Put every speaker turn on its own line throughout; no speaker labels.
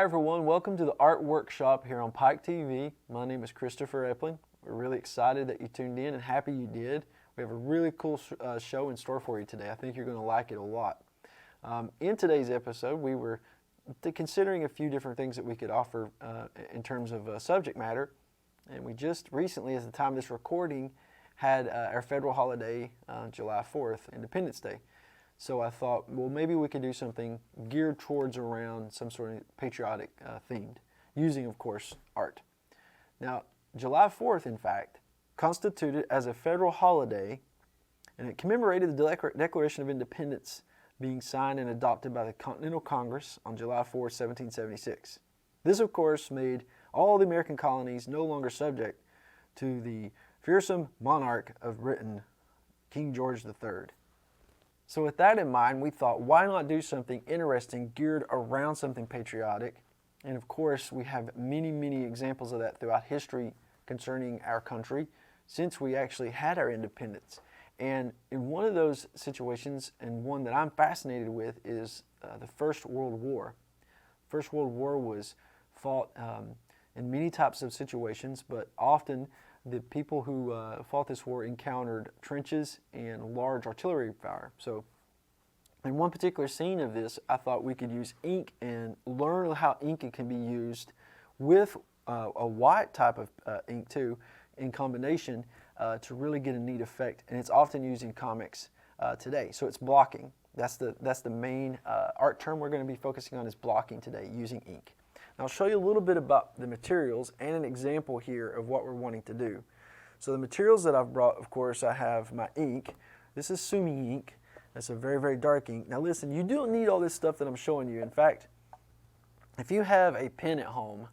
everyone, welcome to the Art Workshop here on Pike TV. My name is Christopher Epling. We're really excited that you tuned in and happy you did. We have a really cool show in store for you today. I think you're going to like it a lot. In today's episode, we were considering a few different things that we could offer in terms of subject matter. And we just recently, at the time of this recording, had our federal holiday, July 4th, Independence Day. So I thought, well, maybe we could do something geared towards around some sort of patriotic themed, using, of course, art. Now, July 4th, in fact, constituted as a federal holiday, and it commemorated the Declaration of Independence being signed and adopted by the Continental Congress on July 4, 1776. This, of course, made all the American colonies no longer subject to the fearsome monarch of Britain, King George III. So with that in mind, we thought, why not do something interesting geared around something patriotic? And of course, we have many, many examples of that throughout history concerning our country since we actually had our independence. And in one of those situations, and one that I'm fascinated with, is the First World War. First World War was fought in many types of situations, but often the people who fought this war encountered trenches and large artillery fire. So in one particular scene of this, I thought we could use ink and learn how ink can be used with a white type of ink too, in combination to really get a neat effect. And it's often used in comics today. So it's blocking. That's the main art term we're going to be focusing on, is blocking today, using ink. Now, I'll show you a little bit about the materials and an example here of what we're wanting to do. So the materials that I've brought, of course, I have my ink. This is Sumi ink. That's a very, very dark ink. Now listen, you don't need all this stuff that I'm showing you. In fact, if you have a pen at home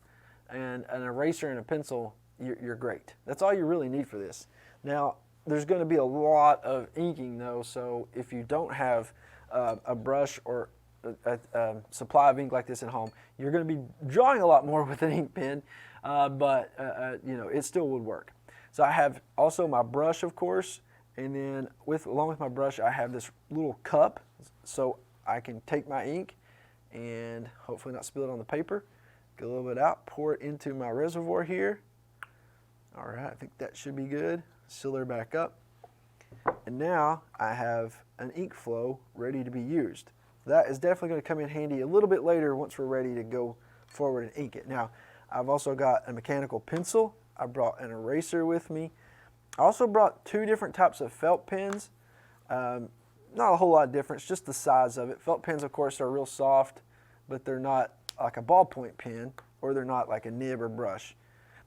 and an eraser and a pencil, you're great. That's all you really need for this. Now, there's going to be a lot of inking though, so if you don't have a brush or a supply of ink like this at home, you're going to be drawing a lot more with an ink pen, but you know, it still would work. So I have also my brush, of course, and then along with my brush, I have this little cup, so I can take my ink and hopefully not spill it on the paper. Get a little bit out, pour it into my reservoir here. All right, I think that should be good. Seal her back up. And now I have an ink flow ready to be used. That is definitely going to come in handy a little bit later once we're ready to go forward and ink it. Now, I've also got a mechanical pencil. I brought an eraser with me. I also brought two different types of felt pens. Not a whole lot of difference, just the size of it. Felt pens, of course, are real soft, but they're not like a ballpoint pen, or they're not like a nib or brush.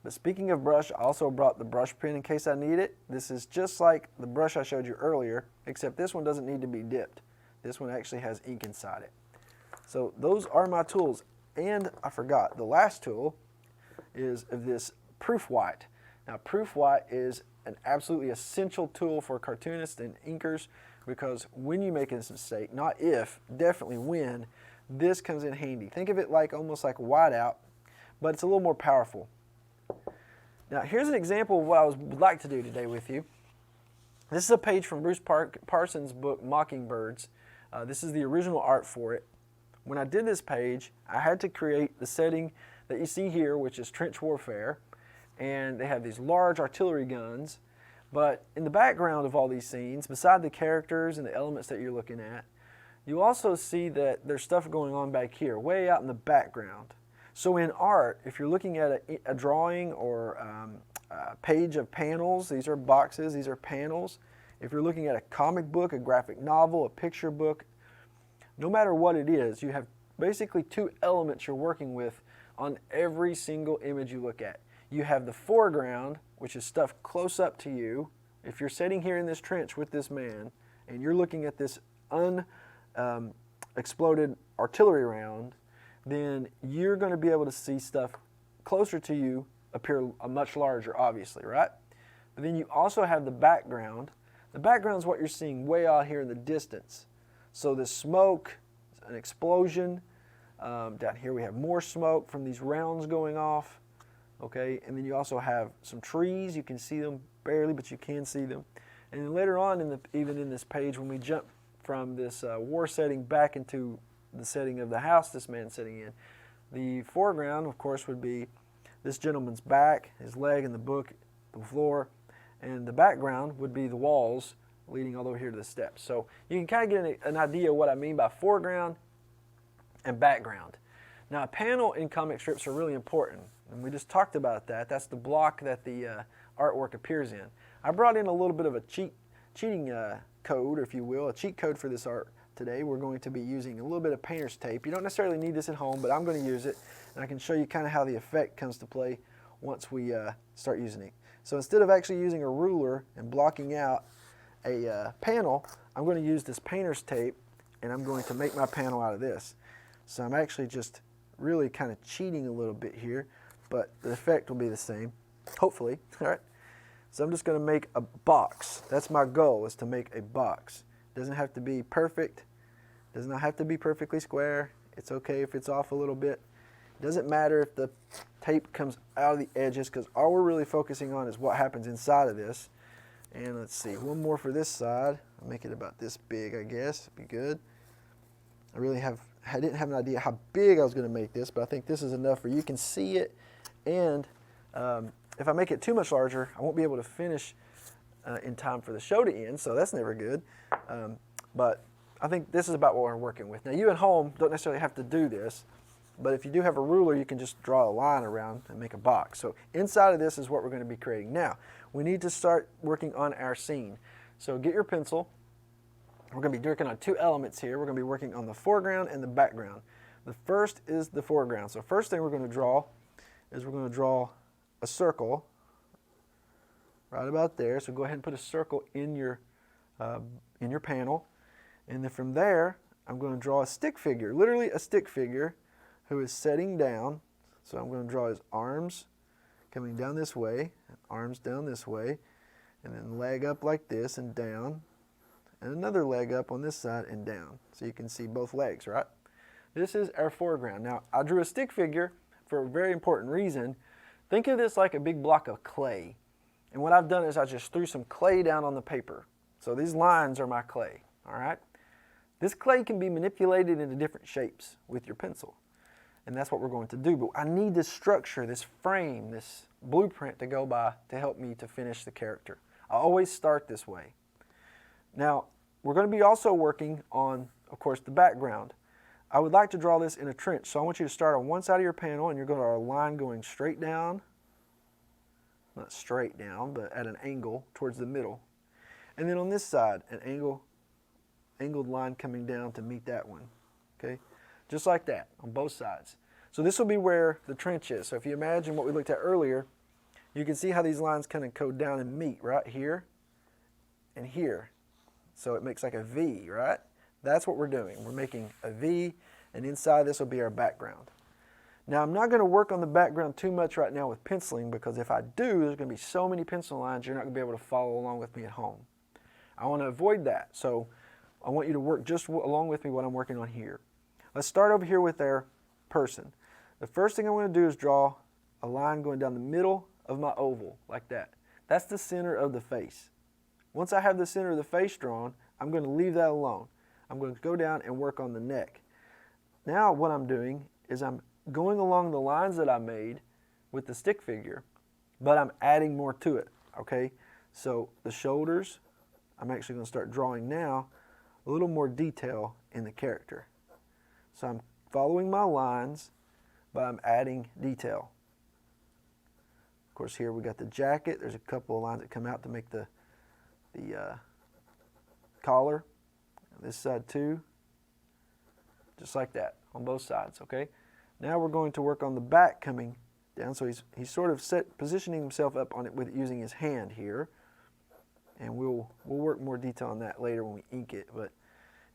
But speaking of brush, I also brought the brush pen in case I need it. This is just like the brush I showed you earlier, except this one doesn't need to be dipped. This one actually has ink inside it. So those are my tools. And I forgot, the last tool is of this proof white. Now, proof white is an absolutely essential tool for cartoonists and inkers, because when you make this mistake, not if, definitely when, this comes in handy. Think of it like almost like whiteout, but it's a little more powerful. Now, here's an example of what I would like to do today with you. This is a page from Bruce Parsons' book, Mockingbirds. This is the original art for it. When I did this page, I had to create the setting that you see here, which is trench warfare. And they have these large artillery guns. But in the background of all these scenes, beside the characters and the elements that you're looking at, you also see that there's stuff going on back here, way out in the background. So in art, if you're looking at a drawing or a page of panels, these are boxes, these are panels. If you're looking at a comic book, a graphic novel, a picture book, no matter what it is, you have basically two elements you're working with on every single image you look at. You have the foreground, which is stuff close up to you. If you're sitting here in this trench with this man and you're looking at this unexploded artillery round, then you're going to be able to see stuff closer to you appear much larger, obviously, right? But then you also have the background. The background is what you're seeing way out here in the distance. So the smoke, an explosion. Down here we have more smoke from these rounds going off. Okay, and then you also have some trees. You can see them barely, but you can see them. And then later on, even in this page, when we jump from this war setting back into the setting of the house this man's sitting in, The foreground, of course, would be this gentleman's back, his leg in the book, the floor, and the background would be the walls leading all the way here to the steps. So you can kind of get an idea of what I mean by foreground and background. Now, a panel in comic strips are really important, and we just talked about that. That's the block that the artwork appears in. I brought in a little bit of a cheating code, if you will, a cheat code for this art today. We're going to be using a little bit of painter's tape. You don't necessarily need this at home, but I'm going to use it, and I can show you kind of how the effect comes to play once we start using it. So instead of actually using a ruler and blocking out a panel, I'm going to use this painter's tape, and I'm going to make my panel out of this. So I'm actually just really kind of cheating a little bit here, but the effect will be the same, hopefully. All right. So I'm just going to make a box. That's my goal, is to make a box. It doesn't have to be perfect. It does not have to be perfectly square. It's okay if it's off a little bit. It doesn't matter if the tape comes out of the edges, because all we're really focusing on is what happens inside of this. And let's see, one more for this side. I'll make it about this big, I guess. Be good. I didn't have an idea how big I was going to make this, but I think this is enough where you can see it. And if I make it too much larger, I won't be able to finish in time for the show to end, so that's never good. But I think this is about what we're working with. Now, you at home don't necessarily have to do this, but if you do have a ruler, you can just draw a line around and make a box. So inside of this is what we're going to be creating. Now, we need to start working on our scene. So get your pencil. We're going to be working on two elements here. We're going to be working on the foreground and the background. The first is the foreground. So first thing we're going to draw is we're going to draw a circle right about there. So go ahead and put a circle in your panel. And then from there, I'm going to draw a stick figure, literally a stick figure, who is setting down. So I'm going to draw his arms coming down this way, arms down this way, and then leg up like this and down, and another leg up on this side and down. So you can see both legs, right? This is our foreground. Now, I drew a stick figure for a very important reason. Think of this like a big block of clay. And what I've done is I just threw some clay down on the paper. So these lines are my clay, all right? This clay can be manipulated into different shapes with your pencil. And that's what we're going to do. But I need this structure, this frame, this blueprint to go by to help me to finish the character. I always start this way. Now, we're going to be also working on, of course, the background. I would like to draw this in a trench. So I want you to start on one side of your panel, and you're going to draw a line going straight down. Not straight down, but at an angle towards the middle. And then on this side, an angled line coming down to meet that one. Okay? Just like that, on both sides. So this will be where the trench is. So if you imagine what we looked at earlier, you can see how these lines kind of go down and meet right here and here. So it makes like a V, right? That's what we're doing. We're making a V, and inside this will be our background. Now, I'm not going to work on the background too much right now with penciling, because if I do, there's going to be so many pencil lines you're not going to be able to follow along with me at home. I want to avoid that, so I want you to work just along with me what I'm working on here. Let's start over here with our person. The first thing I'm going to do is draw a line going down the middle of my oval, like that. That's the center of the face. Once I have the center of the face drawn, I'm going to leave that alone. I'm going to go down and work on the neck. Now what I'm doing is I'm going along the lines that I made with the stick figure, but I'm adding more to it, okay? So the shoulders, I'm actually going to start drawing now a little more detail in the character. So I'm following my lines, but I'm adding detail. Of course, here we got the jacket. There's a couple of lines that come out to make the collar. This side too, just like that on both sides, okay? Now we're going to work on the back coming down. So he's sort of positioning himself up on it with using his hand here. And we'll work more detail on that later when we ink it. But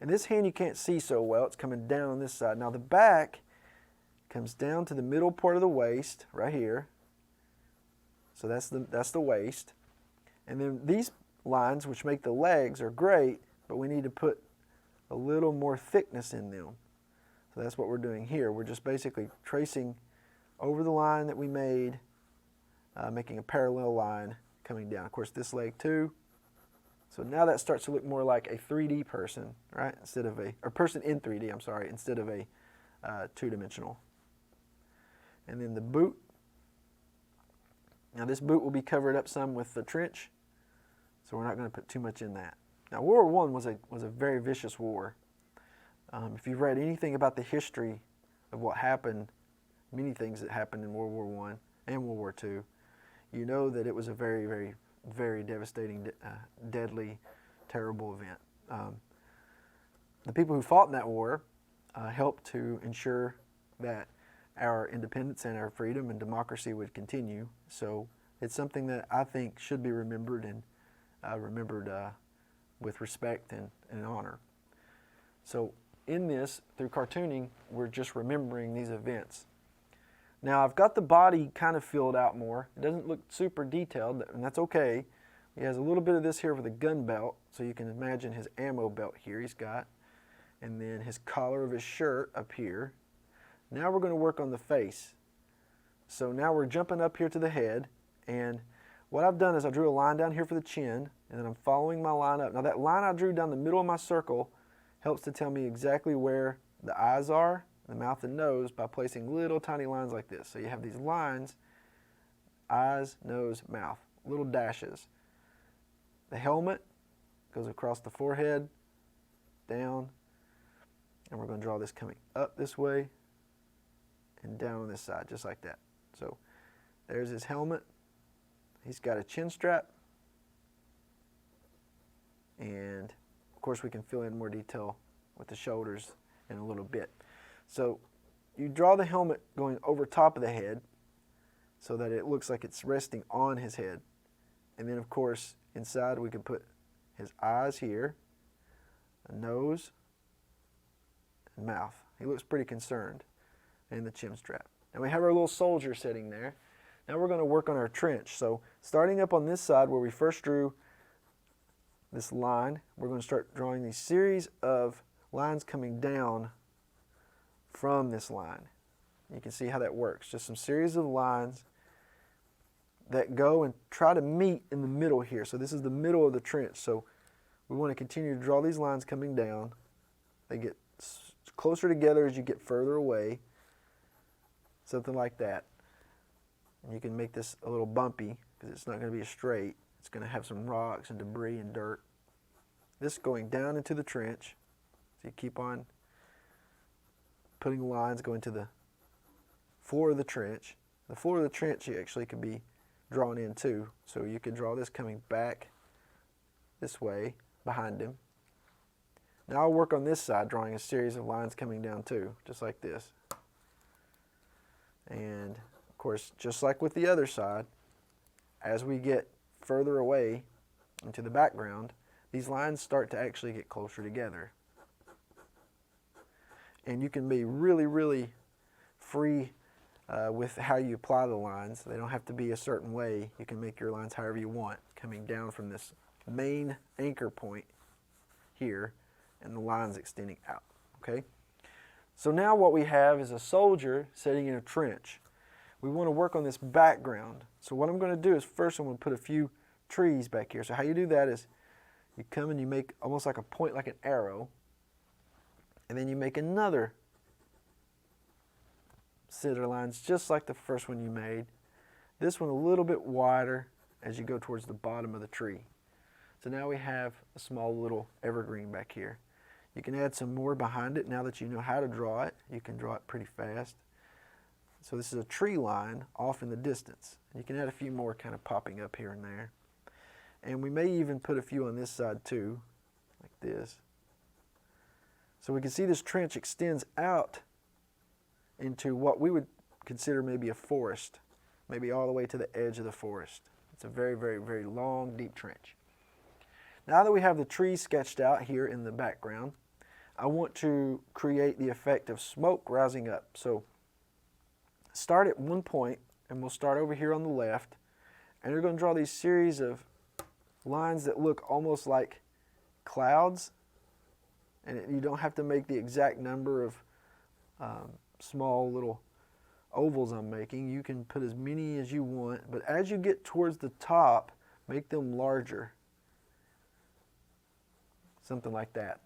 in this hand you can't see so well. It's coming down on this side. Now the back comes down to the middle part of the waist right here. So that's the waist. And then these lines, which make the legs, are great, but we need to put a little more thickness in them. So that's what we're doing here. We're just basically tracing over the line that we made, making a parallel line coming down. Of course, this leg too. So now that starts to look more like a 3D person, right? Instead of or person in 3D, I'm sorry, instead of a two-dimensional. And then the boot. Now this boot will be covered up some with the trench, so we're not going to put too much in that. Now World War I was a very vicious war. If you've read anything about the history of what happened, many things that happened in World War I and World War II, you know that it was a very, very, very devastating, deadly, terrible event. The people who fought in that war helped to ensure that our independence and our freedom and democracy would continue. So it's something that I think should be remembered and remembered with respect and honor. So in this, through cartooning, we're just remembering these events. Now I've got the body kind of filled out more. It doesn't look super detailed, and that's okay. He has a little bit of this here with a gun belt, so you can imagine his ammo belt here he's got, and then his collar of his shirt up here. Now we're going to work on the face. So now we're jumping up here to the head, and what I've done is I drew a line down here for the chin, and then I'm following my line up. Now that line I drew down the middle of my circle helps to tell me exactly where the eyes are, the mouth and nose, by placing little tiny lines like this. So you have these lines, eyes, nose, mouth, little dashes. The helmet goes across the forehead, down, and we're going to draw this coming up this way and down on this side, just like that. So there's his helmet. He's got a chin strap, and of course we can fill in more detail with the shoulders in a little bit. So you draw the helmet going over top of the head so that it looks like it's resting on his head. And then of course inside we can put his eyes here, a nose, and mouth. He looks pretty concerned, and the chin strap. And we have our little soldier sitting there. Now we're going to work on our trench. So starting up on this side where we first drew this line, we're going to start drawing these series of lines coming down from this line. You can see how that works. Just some series of lines that go and try to meet in the middle here. So this is the middle of the trench. So we want to continue to draw these lines coming down. They get closer together as you get further away. Something like that. And you can make this a little bumpy because it's not going to be a straight. It's going to have some rocks and debris and dirt. This going down into the trench. So you keep on putting lines going to the floor of the trench. The floor of the trench actually could be drawn in too. So you could draw this coming back this way behind him. Now I'll work on this side, drawing a series of lines coming down too, just like this. And of course, just like with the other side, as we get further away into the background, these lines start to actually get closer together. And you can be really, really free with how you apply the lines. They don't have to be a certain way. You can make your lines however you want, coming down from this main anchor point here, and the lines extending out, okay? So now what we have is a soldier sitting in a trench. We want to work on this background. So what I'm going to do is first I'm going to put a few trees back here. So how you do that is you come and you make almost like a point, like an arrow, and then you make another center lines just like the first one you made. This one a little bit wider as you go towards the bottom of the tree. So now we have a small little evergreen back here. You can add some more behind it now that you know how to draw it. You can draw it pretty fast. So this is a tree line off in the distance. You can add a few more kind of popping up here and there. And we may even put a few on this side too, like this. So we can see this trench extends out into what we would consider maybe a forest, maybe all the way to the edge of the forest. It's a very, very, very long, deep trench. Now that we have the trees sketched out here in the background, I want to create the effect of smoke rising up. So start at one point, and we'll start over here on the left, and you're going to draw these series of lines that look almost like clouds, and you don't have to make the exact number of small little ovals I'm making. You can put as many as you want, but as you get towards the top, make them larger. Something like that.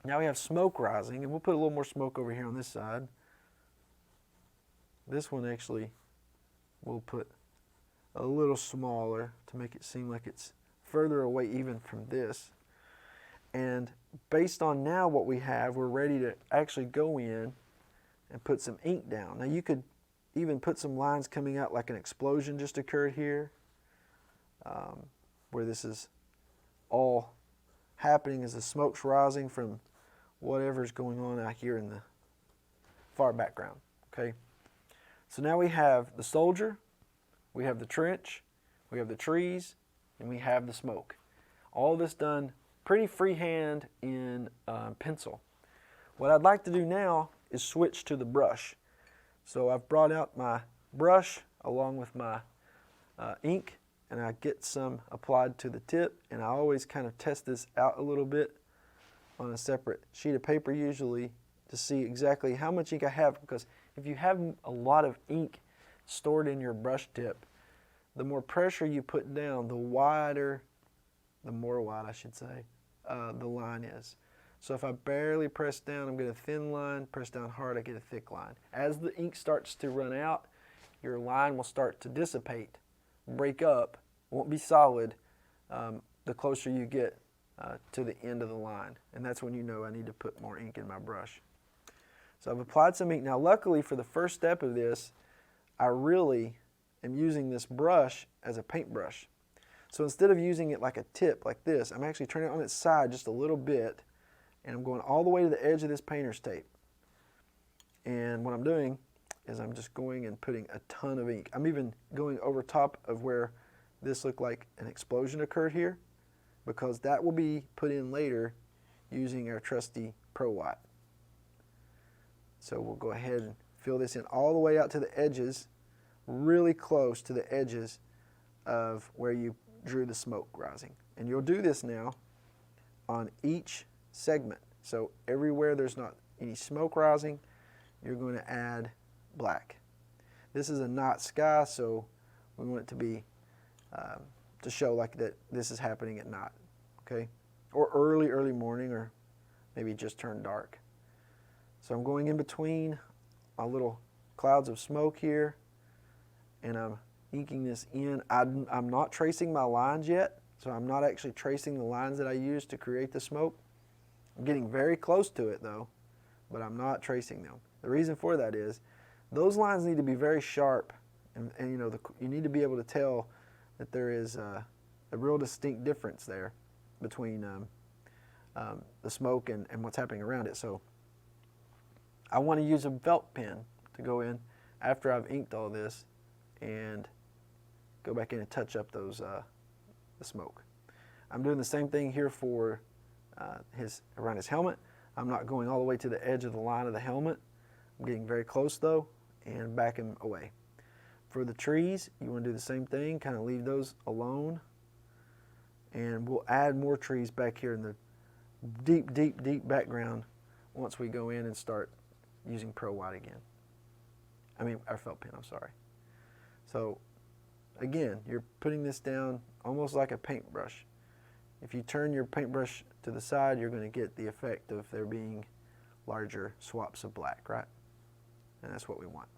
Now we have smoke rising, and we'll put a little more smoke over here on this side. this one actually we'll put a little smaller to make it seem like it's further away even from this. And based on now what we have, we're ready to actually go in and put some ink down. Now you could even put some lines coming out like an explosion just occurred here, where this is all happening as the smoke's rising from whatever's going on out here in the far background. Okay, so now we have the soldier, we have the trench, we have the trees, and we have the smoke. All this done pretty freehand in pencil. What I'd like to do now is switch to the brush. So I've brought out my brush along with my ink, and I get some applied to the tip, and I always kind of test this out a little bit on a separate sheet of paper usually to see exactly how much ink I have, because if you have a lot of ink stored in your brush tip, the more pressure you put down, the more wide I should say, the line is. So if I barely press down, I'm getting a thin line, press down hard, I get a thick line. As the ink starts to run out, your line will start to dissipate, break up, won't be solid the closer you get to the end of the line. And that's when you know I need to put more ink in my brush. So I've applied some ink. Now luckily for the first step of this, I really am using this brush as a paintbrush. So instead of using it like a tip like this, I'm actually turning it on its side just a little bit, and I'm going all the way to the edge of this painter's tape. And what I'm doing is I'm just going and putting a ton of ink. I'm even going over top of where this looked like an explosion occurred here, because that will be put in later using our trusty Pro White. So we'll go ahead and fill this in all the way out to the edges, really close to the edges of where you drew the smoke rising. And you'll do this now on each segment. So everywhere there's not any smoke rising, you're going to add black. This is a night sky, so we want it to be to show like that this is happening at night, okay? Or early morning, or maybe just turned dark. So I'm going in between my little clouds of smoke here, and I'm inking this in. I'm not tracing my lines yet, so I'm not actually tracing the lines that I used to create the smoke. I'm getting very close to it though, but I'm not tracing them. The reason for that is those lines need to be very sharp, and you know, you need to be able to tell that there is a real distinct difference there between the smoke and what's happening around it. So I want to use a felt pen to go in after I've inked all this and go back in and touch up those the smoke. I'm doing the same thing here for around his helmet. I'm not going all the way to the edge of the line of the helmet. I'm getting very close though and back him away. For the trees, you want to do the same thing, kind of leave those alone, and we'll add more trees back here in the deep background once we go in and start using Pro White again. I mean, our felt pen, I'm sorry. So again, you're putting this down almost like a paintbrush. If you turn your paintbrush to the side, you're going to get the effect of there being larger swaps of black, right? And that's what we want.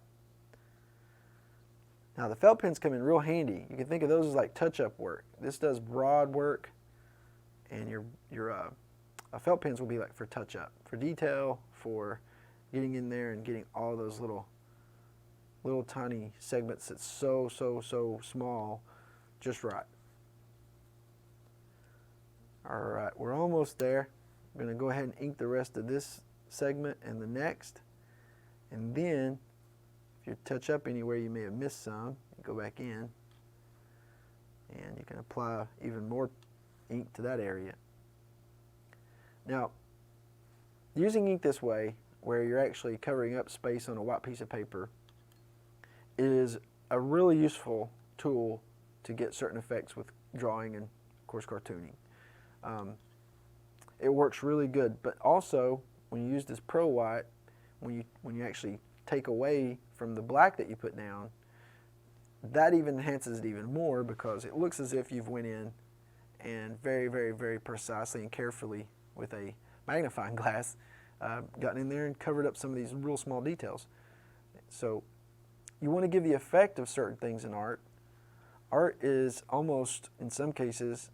Now the felt pens come in real handy. You can think of those as like touch-up work. This does broad work, and your felt pens will be like for touch-up, for detail, for getting in there and getting all those little tiny segments that's so small just right. All right, we're almost there. I'm going to go ahead and ink the rest of this segment and the next, and then if you touch up anywhere you may have missed some, you go back in and you can apply even more ink to that area. Now, using ink this way, where you're actually covering up space on a white piece of paper, is a really useful tool to get certain effects with drawing and, of course, cartooning. It works really good, but also when you use this Pro White, when you actually take away from the black that you put down, that even enhances it even more, because it looks as if you've went in and very precisely and carefully with a magnifying glass gotten in there and covered up some of these real small details. So you want to give the effect of certain things in art. Art is almost, in some cases,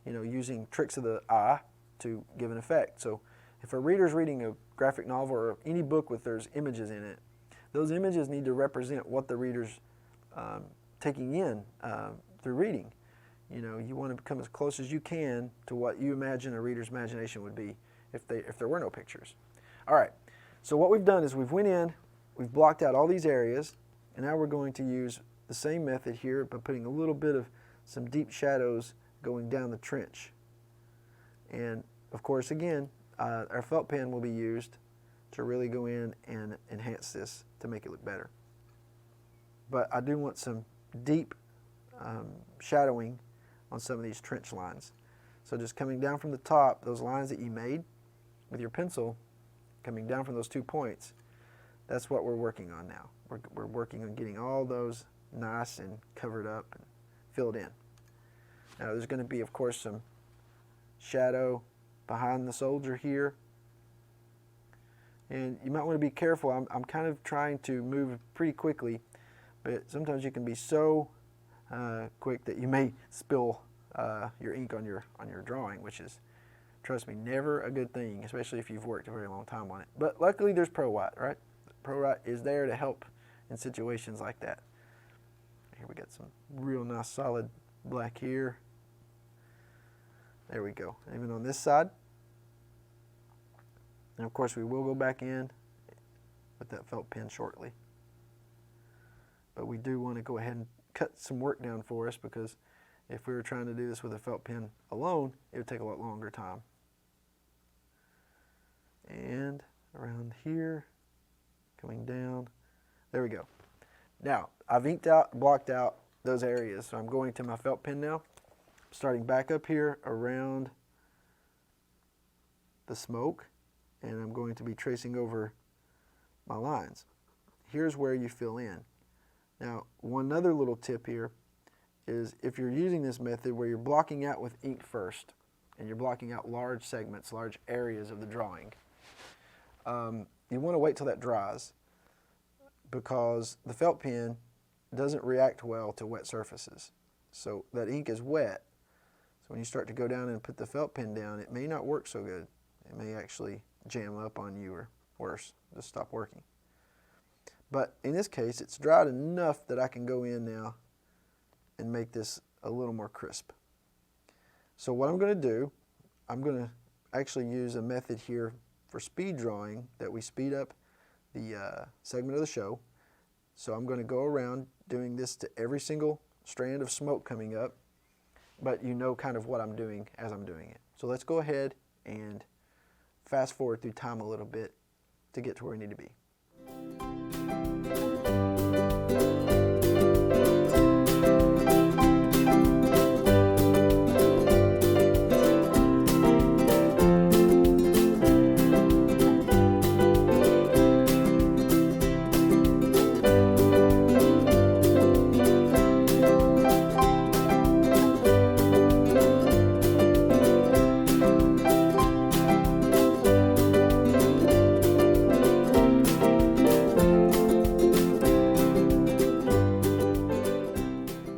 using tricks of the eye to give an effect. So if a reader's reading a graphic novel or any book with there's images in it, those images need to represent what the reader's taking in through reading. You want to come as close as you can to what you imagine a reader's imagination would be if there were no pictures. All right, so what we've done is we've went in, we've blocked out all these areas, and now we're going to use the same method here by putting a little bit of some deep shadows going down the trench. And of course, again, our felt pen will be used to really go in and enhance this to make it look better. But I do want some deep shadowing on some of these trench lines. So just coming down from the top, those lines that you made with your pencil, coming down from those 2 points, that's what we're working on now. We're working on getting all those nice and covered up and filled in. Now there's going to be, of course, some shadow behind the soldier here. And you might want to be careful. I'm kind of trying to move pretty quickly, but sometimes you can be so quick that you may spill your ink on your drawing, which is, trust me, never a good thing, especially if you've worked a very long time on it. But luckily there's Pro White, right? Pro White is there to help in situations like that. Here we got some real nice solid black here. There we go. Even on this side. And of course we will go back in with that felt pen shortly. But we do want to go ahead and cut some work down for us, because if we were trying to do this with a felt pen alone, it would take a lot longer time. And around here, coming down, there we go. Now, I've inked out, blocked out those areas, so I'm going to my felt pen now, starting back up here around the smoke, and I'm going to be tracing over my lines. Here's where you fill in. Now, one other little tip here is if you're using this method where you're blocking out with ink first, and you're blocking out large segments, large areas of the drawing, you want to wait till that dries, because the felt pen doesn't react well to wet surfaces. So that ink is wet, so when you start to go down and put the felt pen down, it may not work so good. It may actually jam up on you, or worse, just stop working. But in this case, it's dried enough that I can go in now and make this a little more crisp. So what I'm going to do, I'm going to actually use a method here for speed drawing that we speed up the segment of the show. So I'm going to go around doing this to every single strand of smoke coming up, but you know kind of what I'm doing as I'm doing it. So let's go ahead and fast forward through time a little bit to get to where we need to be.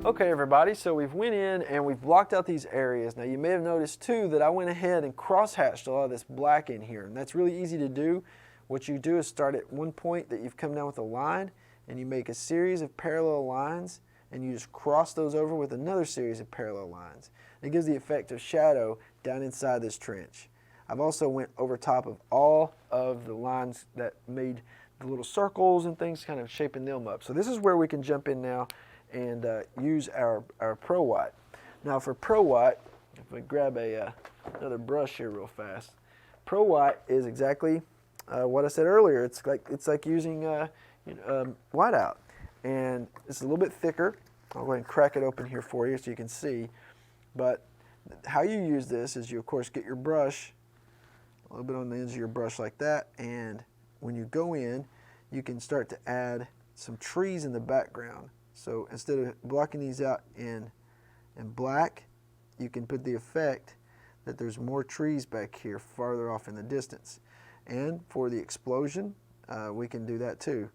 Okay everybody, so we've went in and we've blocked out these areas. Now you may have noticed too that I went ahead and cross-hatched a lot of this black in here, and that's really easy to do. What you do is start at one point that you've come down with a line, and you make a series of parallel lines, and you just cross those over with another series of parallel lines. It gives the effect of shadow down inside this trench. I've also went over top of all of the lines that made the little circles and things, kind of shaping them up. So this is where we can jump in now and use our Pro White. Now for Pro White, if we grab another brush here real fast, Pro White is exactly what I said earlier. It's like using whiteout, and it's a little bit thicker. I'll go ahead and crack it open here for you so you can see. But how you use this is you of course get your brush a little bit on the ends of your brush like that, and when you go in, you can start to add some trees in the background. So instead of blocking these out in black, you can put the effect that there's more trees back here farther off in the distance. And for the explosion, we can do that too.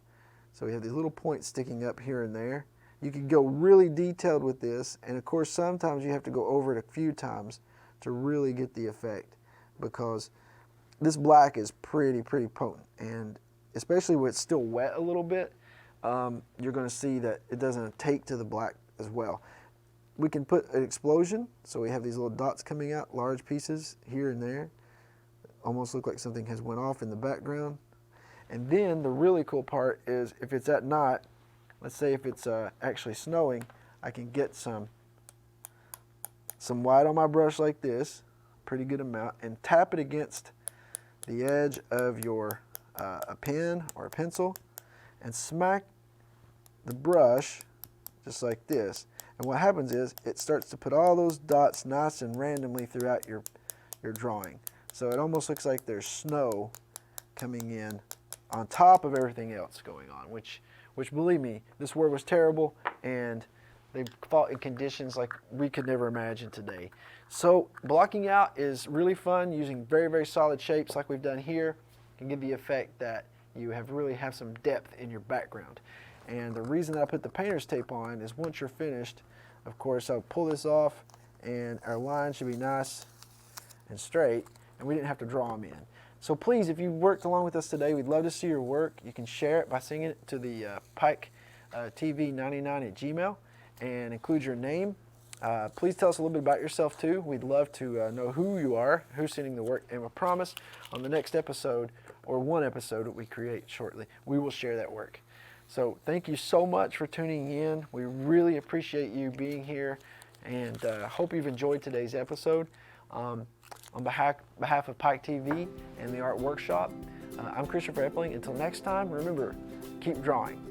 So we have these little points sticking up here and there. You can go really detailed with this, and of course sometimes you have to go over it a few times to really get the effect, because this black is pretty potent, and especially when it's still wet a little bit, you're going to see that it doesn't take to the black as well. We can put an explosion, so we have these little dots coming out, large pieces here and there. Almost look like something has went off in the background. And then the really cool part is if it's at night, let's say if it's actually snowing, I can get some white on my brush like this, pretty good amount, and tap it against the edge of your a pen or a pencil and smack the brush just like this. And what happens is it starts to put all those dots nice and randomly throughout your drawing. So it almost looks like there's snow coming in on top of everything else going on, which believe me, this word was terrible, and they fought in conditions like we could never imagine today. So blocking out is really fun, using very solid shapes like we've done here can give the effect that you really have some depth in your background. And the reason that I put the painter's tape on is once you're finished, of course, I'll pull this off and our line should be nice and straight, and we didn't have to draw them in. So please, if you worked along with us today, we'd love to see your work. You can share it by sending it to the Pike TV99@gmail and include your name. Please tell us a little bit about yourself too. We'd love to know who you are, who's sending the work, and we promise on the next episode, or one episode that we create shortly, we will share that work. So thank you so much for tuning in. We really appreciate you being here, and hope you've enjoyed today's episode. On behalf of Pike TV and the Art Workshop, I'm Christopher Epling. Until next time, remember, keep drawing.